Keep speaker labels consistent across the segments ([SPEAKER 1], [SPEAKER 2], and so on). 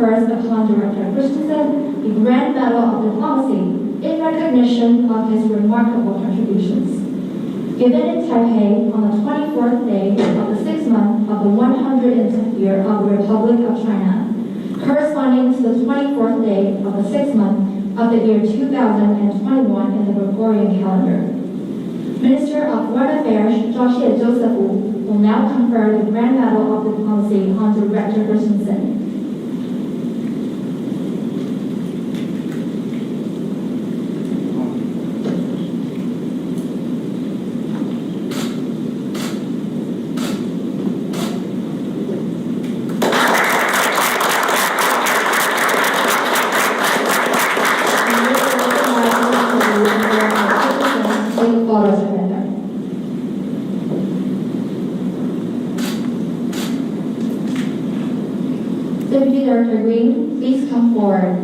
[SPEAKER 1] confers upon Director Christensen the Grand Medal of Diplomacy in recognition of his remarkable contributions. Given in Taipei on the 24th day of the 6th month of the 110th year of the Republic of China, corresponding to the 24th day of the 6th month of the year 2021 in the Gregorian calendar. Minister of Foreign Affairs Joseph Wu will now confer the Grand Medal of Diplomacy on Director Christensen. Deputy Director Greene, please come forward.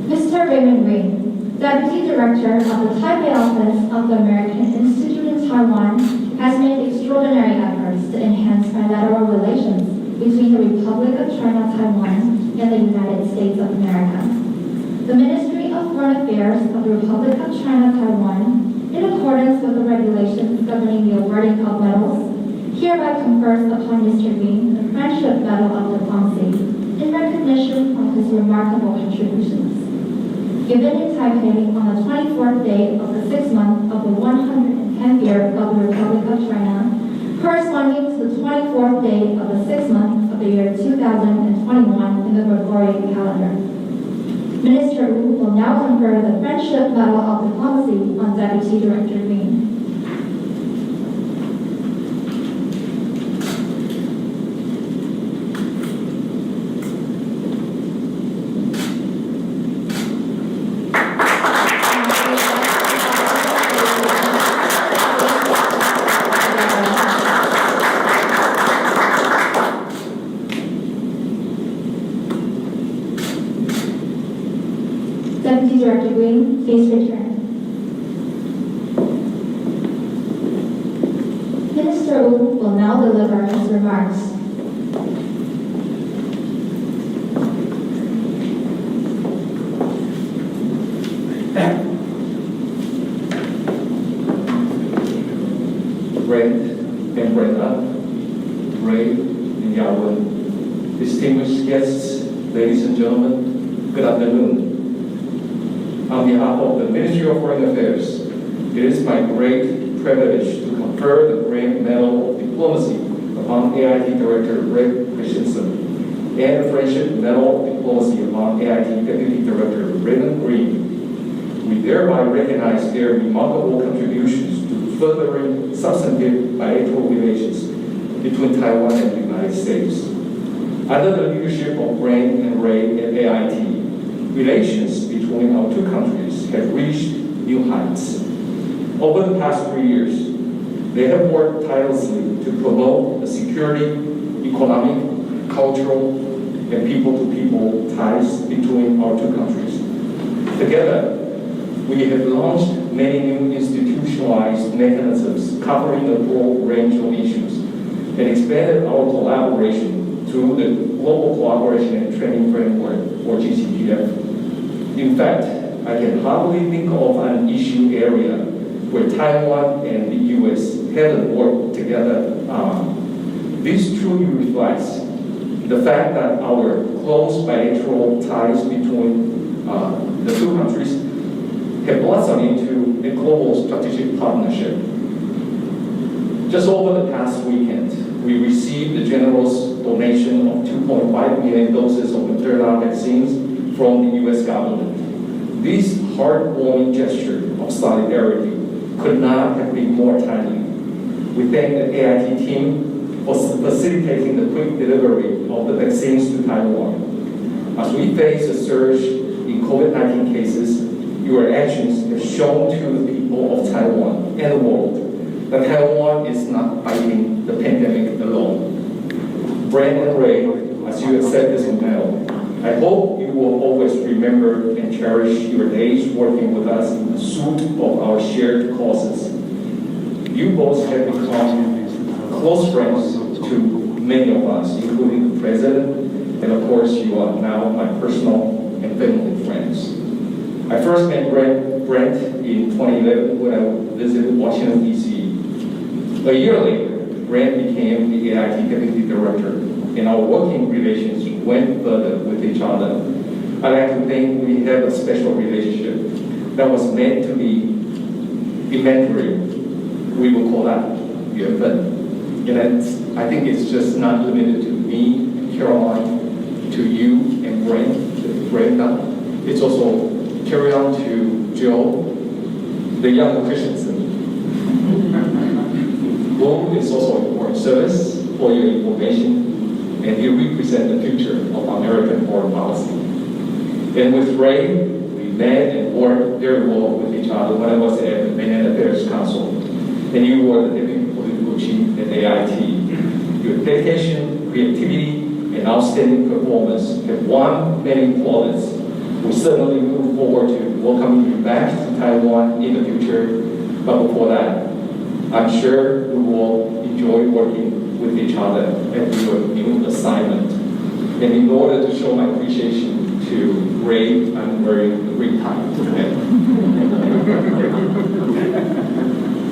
[SPEAKER 1] Mr. Raymond Greene, Deputy Director of the Taipei Office of the American Institute in Taiwan, has made extraordinary efforts to enhance bilateral relations between the Republic of China, Taiwan, and the United States of America. The Ministry of Foreign Affairs of the Republic of China, Taiwan, in accordance with the regulations governing the awarding of medals, hereby confers upon Mr. Greene the Friendship Medal of Diplomacy in recognition of his remarkable contributions. Given in Taipei on the 24th day of the 6th month of the 110th year of the Republic of China, corresponding to the 24th day of the 6th month of the year 2021 in the Gregorian calendar. Minister Wu will now confer the Friendship Medal of Diplomacy on Deputy Director Greene. Deputy Director Greene, please return. Minister Wu will now deliver his remarks.
[SPEAKER 2] Brent and Brenda, Ray and Yao, distinguished guests, ladies and gentlemen, good afternoon. On behalf of the Ministry of Foreign Affairs, it is my great privilege to confer the Grand Medal of Diplomacy upon AIT Director Brent Christensen and the Friendship Medal of Diplomacy upon AIT Deputy Director Raymond Greene. We thereby recognize their remarkable contributions to furthering substantive bilateral relations between Taiwan and the United States. Under the leadership of Brent and Ray at AIT, relations between our two countries have reached new heights. Over the past 3 years, they have worked tirelessly to promote the security, economic, cultural, and people-to-people ties between our two countries. Together, we have launched many new institutionalized mechanisms covering a broad range of issues and expanded our collaboration through the Global Cooperation and Training Framework, or GCTF. In fact, I can hardly think of an issue area where Taiwan and the U.S. haven't worked together on. This truly reflects the fact that our close bilateral ties between the two countries have blossomed into a global strategic partnership. Just over the past weekend, we received a generous donation of 2.5 million doses of Moderna vaccines from the U.S. government. This heartwarming gesture of solidarity could not have been more timely. We thank the AIT team for facilitating the quick delivery of the vaccines to Taiwan. As we face a surge in COVID-19 cases, your actions have shown to the people of Taiwan and the world that Taiwan is not fighting the pandemic alone. Brent and Ray, as you accept this medal, I hope you will always remember and cherish your days working with us in pursuit of shared causes. You both have become close friends to many of us, including the President, and of course you are now my personal and family friends. I first met Brent in 2011 when I visited Washington, D.C. A year later, Brent became the AIT Deputy Director, and our working relations went further with each other. I like to think we have a special relationship that was meant to be elementary. We will call that 缘分. And I think it's just not limited to me, Caroline, to you and Brenda. It's also carry on to Joe, the young Christensen, who is also a foreign service for your information, and he represents the future of American foreign policy. And with Ray, we met and worked very well with each other when I was at the Benin Affairs Council, and you were the Deputy Political Chief at AIT. Your dedication, creativity, and outstanding performance have won many applause. We certainly look forward to welcoming you back to Taiwan in the future, but before that, I'm sure we will enjoy working with each other at your new assignment. And in order to show my appreciation to Ray, I'm wearing the green tie today.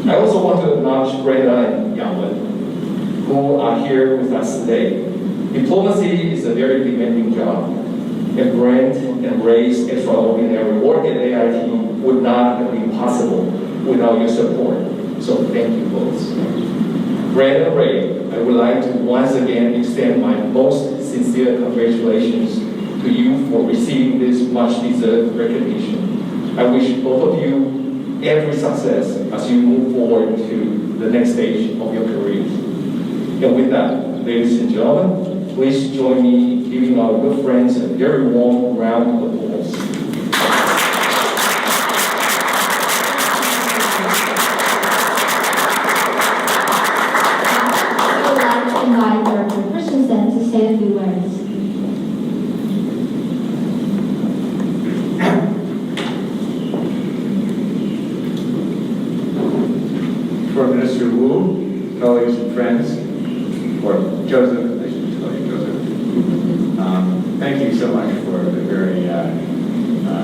[SPEAKER 2] I also want to acknowledge Brenda and Yang, who are here with us today. Diplomacy is a very demanding job, and Brent and Ray's extraordinary work at AIT would not have been possible without your support. So thank you both. Brent and Ray, I would like to once again extend my most sincere congratulations to you for receiving this much-deserved recognition. I wish both of you every success as you move forward to the next stage of your careers. And with that, ladies and gentlemen, please join me in giving our good friends a very warm round of applause.
[SPEAKER 1] I would like to invite Brent Christensen to say a few words.
[SPEAKER 3] For Minister Wu, colleagues and friends, or Joseph, I should tell you Joseph, thank you so much for the very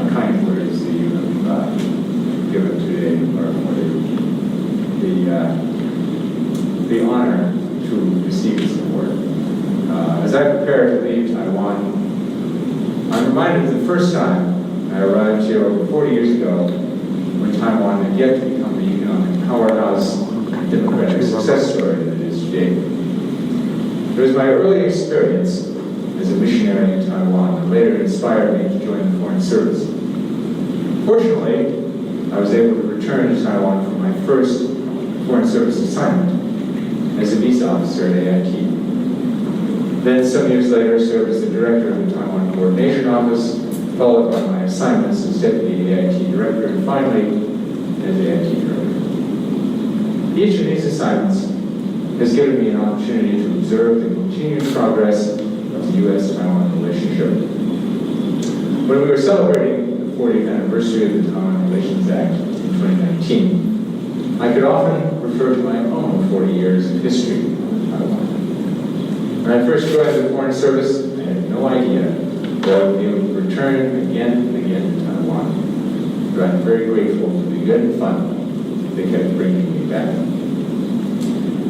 [SPEAKER 3] kind words that you have given today, or for the honor to receive this award. As I prepare to leave Taiwan, I'm reminded of the first time I arrived here over 40 years ago, when Taiwan had yet to become the economic powerhouse and democratic success story that it is today. It was my early experience as a missionary in Taiwan that later inspired me to join the Foreign Service. Fortunately, I was able to return to Taiwan for my first Foreign Service assignment as a visa officer at AIT. Then, some years later, served as the director of the Taiwan Coordination Office, followed by my assignments as Deputy AIT Director, and finally, as AIT Director. Each of these assignments has given me an opportunity to observe the continued progress of the U.S.-Taiwan relationship. When we were celebrating the 40th anniversary of the Taiwan Relations Act in 2019, I could often refer to my own 40 years of history of Taiwan. When I first joined the Foreign Service, I had no idea that I would be able to return again and again to Taiwan. But I'm very grateful for the good and fun that kept bringing me back.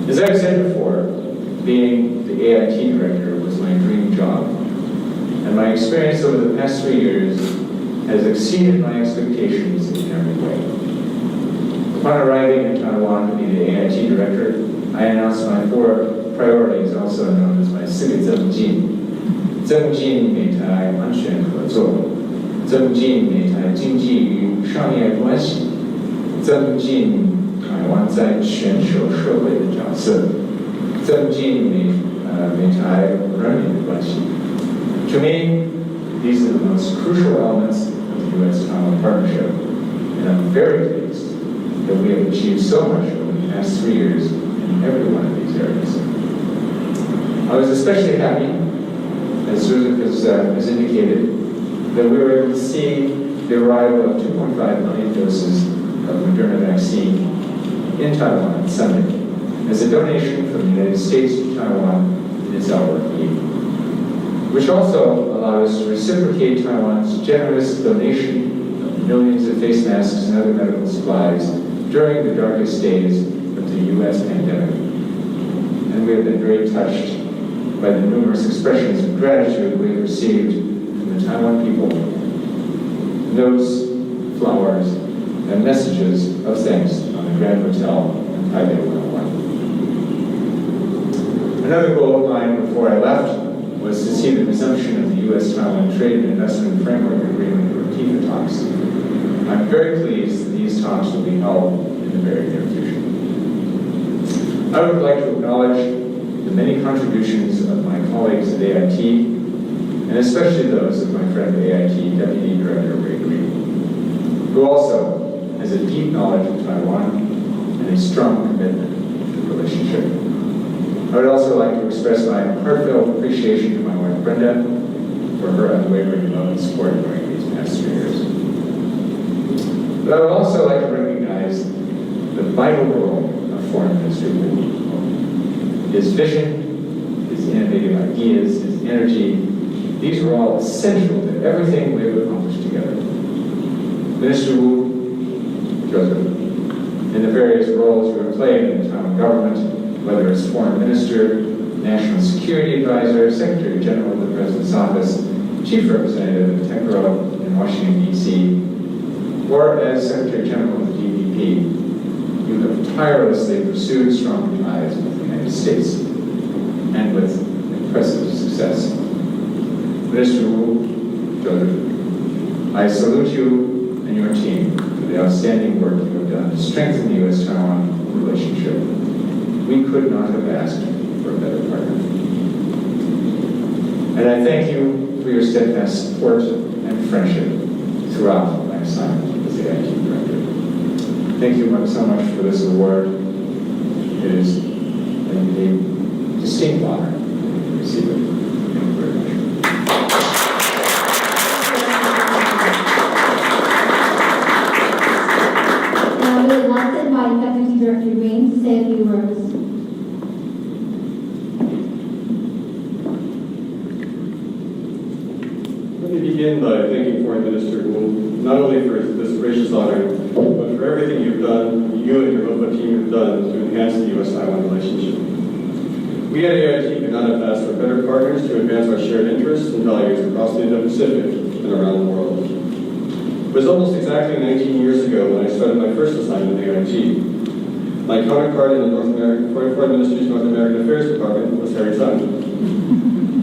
[SPEAKER 3] As I've said before, being the AIT Director was my dream job. And my experience over the past 3 years has exceeded my expectations in every way. Upon arriving in Taiwan to be the AIT Director, I announced my 4 priorities, also known as my 4个增进。增进美台安全合作，增进美台经济与商业关系，增进台湾在全球社会的角色，增进美台人民的关系。To me, these are the most crucial elements of the U.S.-Taiwan partnership, and I'm very pleased that we have achieved so much over the past 3 years in every one of these areas. I was especially happy, as Joseph has indicated, that we were able to see the arrival of 2.5 million doses of Moderna vaccine Embassy in Taiwan on Sunday as a donation from the United States to Taiwan in its hour of need, which also allowed us to reciprocate Taiwan's generous donation of millions of face masks and other medical supplies during the darkest days of the U.S. pandemic. And we have been very touched by the numerous expressions of gratitude we have received from the Taiwan people, notes, flowers, and messages of thanks on the Grand Hotel in Taipei 101. Another goal of mine before I left was to see the resumption of the U.S.-Taiwan Trade and Investment Framework Agreement, or TIFA talks. I'm very pleased that these talks will be held in the very near future. I would like to acknowledge the many contributions of my colleagues at AIT, and especially those of my friend AIT Deputy Director Raymond Greene, who also has a deep knowledge of Taiwan and a strong commitment to the relationship. I would also like to express my heartfelt appreciation to my wife Brenda for her unwavering love and support during these past 3 years. But I would also like to recognize the vital role of Foreign Minister Wu. His vision, his innovative ideas, his energy, these are all essential to everything we have accomplished together. Minister Wu, Joseph, in the various roles you have played in the Taiwan government, whether as Foreign Minister, National Security Advisor, Secretary General of the President's Office, Chief Representative of TECRO in Washington, D.C., or as Secretary General of the DPP, you have tirelessly pursued strong ties with the United States, and with impressive success. Minister Wu, Joseph, I salute you and your team for the outstanding work you have done to strengthen the U.S.-Taiwan relationship. We could not have asked for a better partner. And I thank you for your steadfast support and friendship throughout my assignment as the AIT Director. Thank you so much for this award. It is a distinct honor to receive it. Thank you very much.
[SPEAKER 1] Now we would like to invite Deputy Director Greene to say a few words.
[SPEAKER 4] Let me begin by thanking Foreign Minister Wu, not only for this gracious honor, but for everything you've done, you and your OPA team have done to enhance the U.S.-Taiwan relationship. We at AIT could not have asked for better partners to advance our shared interests and values across the Indo-Pacific and around the world. It was almost exactly 19 years ago when I started my first assignment at AIT. My counterpart in the Foreign Ministry's North American Affairs Department was Harry Tang.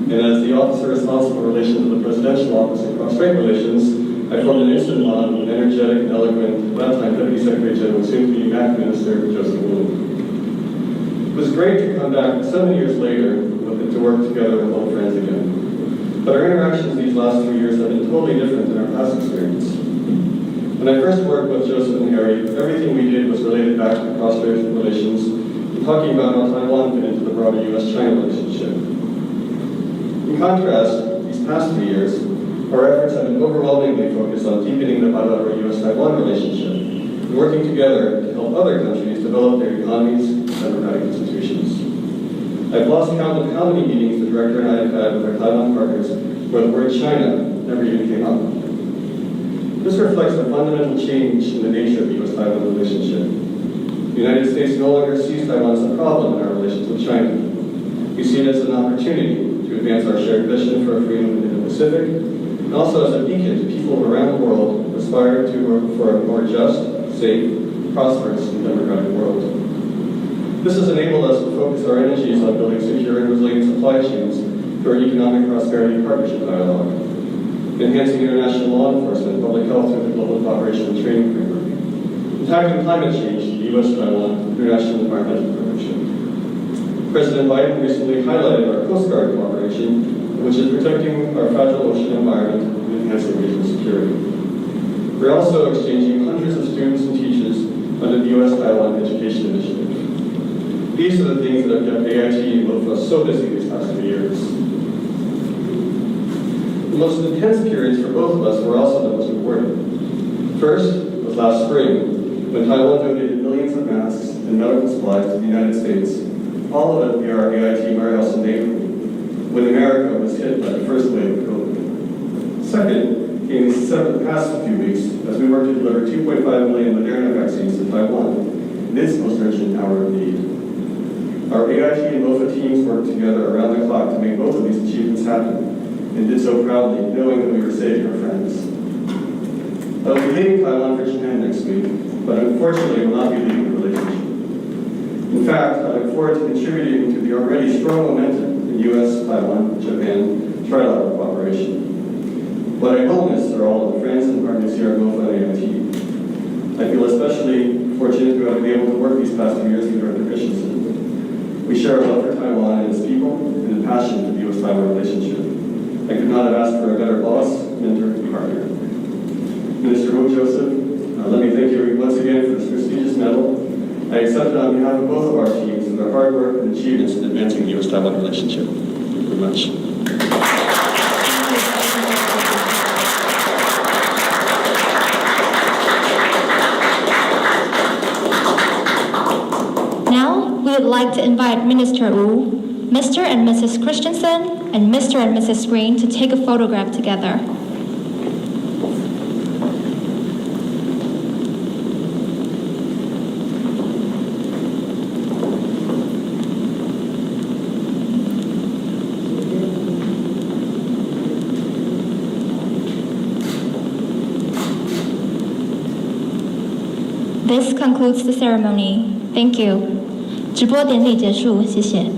[SPEAKER 4] And as the officer responsible for relations with the Presidential Office and Cross-Strait Relations, I formed an instant bond with an energetic and eloquent, that-time Deputy Secretary General, soon-to-be MAC Minister, Joseph Wu. It was great to come back 7 years later to work together with old friends again. But our interactions these last 3 years have been totally different than our past experience. When I first worked with Joseph and Harry, everything we did was related back to cross-strait relations and talking about how Taiwan fit into the broader U.S.-China relationship. In contrast, these past 3 years, our efforts have been overwhelmingly focused on deepening the bilateral U.S.-Taiwan relationship and working together to help other countries develop their economies and democratic institutions. I've lost count of how many meetings the Director and I have had with our Taiwan partners where the word China never even came up. This reflects a fundamental change in the nature of the U.S.-Taiwan relationship. The United States no longer sees Taiwan as a problem in our relations with China. We see it as an opportunity to advance our shared vision for a free and Indo-Pacific, and also as a beacon to people around the world who aspire for a more just, safe, prosperous, and democratic world. This has enabled us to focus our energies on building secure and resilient supply chains through our economic prosperity partnership dialogue, enhancing international law enforcement and public health through the Global Cooperation and Training Framework, and tackling climate change through the U.S.-Taiwan International Environmental Partnership. President Biden recently highlighted our Coast Guard cooperation, which is protecting our fragile ocean environment and enhancing regional security. We're also exchanging hundreds of students and teachers under the U.S.-Taiwan Education Initiative. These are the things that have kept AIT and both of us so busy these past 3 years. The most intense periods for both of us were also the most important. First was last spring, when Taiwan and medical supplies to the United States, all of it via our AIT warehouse in Naples, when America was hit by the first wave of COVID. Second, came the past few weeks as we work to deliver 2.5 million Moderna vaccines to Taiwan in its most urgent hour of need. Our AIT and MOFA teams worked together around the clock to make both of these achievements happen, and did so proudly, knowing that we were saving our friends. I will be leaving Taiwan for Japan next week, but unfortunately will not be leaving the relationship. In fact, I look forward to contributing to the already strong momentum in U.S., Taiwan, Japan trilateral cooperation. What I will miss are all of the friends and partners here at MOFA and AIT. I feel especially fortunate to have been able to work these past 2 years with Brent Christensen. We share a love for Taiwan and its people and a passion for the U.S.-Taiwan relationship. I could not have asked for a better boss, mentor, and partner. Minister Hope Joseph, let me thank you once again for this prestigious medal. I accept it on behalf of both of our teams for their hard work and achievements in advancing the U.S.-Taiwan relationship. Thank you very much.
[SPEAKER 1] Now, we would like to invite Minister Wu, Mr. and Mrs. Christensen, and Mr. and Mrs. Greene to take a photograph together. This concludes the ceremony. Thank you. 直播典礼结束，谢谢。